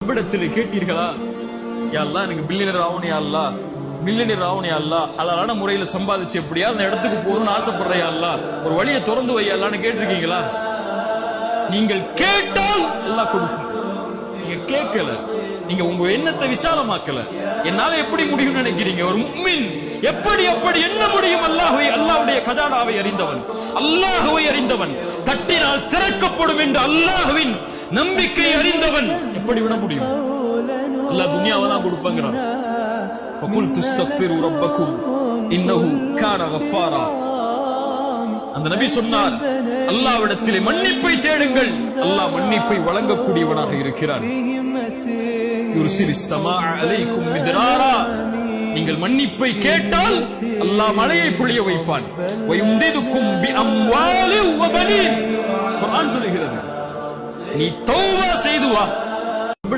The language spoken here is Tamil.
ரப்பிடத்தில் கேட்டீர்களா, யா அல்லாஹ் எனக்கு பில்லியனர் ஆகணும், யா அல்லாஹ் மில்லியனர் ஆகணும், யா அல்லாஹ் அழகான முறையில சம்பாதிச்சு எப்படியா அந்த இடத்துக்கு போகணும்னு ஆசைப்படுறேன், யா அல்லாஹ் ஒரு வழியை திறந்து வை யா அல்லாஹ்னு கேட்டிருக்கீங்களா? நீங்கள் கேட்டால் அல்லாஹ் கொடுப்பார். நீங்க கேட்கல, நீங்க உங்க எண்ணத்தை விசாலமாக்கல. என்னால எப்படி முடியும்னு நினைக்கிறீங்க? ஒரு முஃமின் எப்படி என்ன முடியும்? அல்லாஹ்வுடைய கஜானாவை அறிந்தவன், அல்லாஹ்வை அறிந்தவன், தட்டினால் திறக்கப்படும் என்று அல்லாஹ்வின் நம்பிக்கை அறிந்தவன் எப்படி விட முடியும்? அல்லாஹ் துனியாவை தான் கொடுப்பாங்கிறான். ஃபகுல் துஸ்தக்ஃபிரு ரப்பக்கும் இன்னஹு கான கஃபாரா. அந்த நபி சொன்னார், அல்லாஹ்விடத்திலே மன்னிப்பை தேடுங்கள், அல்லாஹ் மன்னிப்பை வழங்கக்கூடியவனாக இருக்கிறான். யுர்சிலிஸ் ஸமாஅ அலைக்கும் மித்ராரா. நீங்கள் மன்னிப்பை கேட்டால் அல்லாஹ் மழையை பொழிய வைப்பான். வயும்திதுக்கும் பிஅம்வாலி வபனீன். குர்ஆன் சொல்கிறது, நீ தௌபா செய்து வா,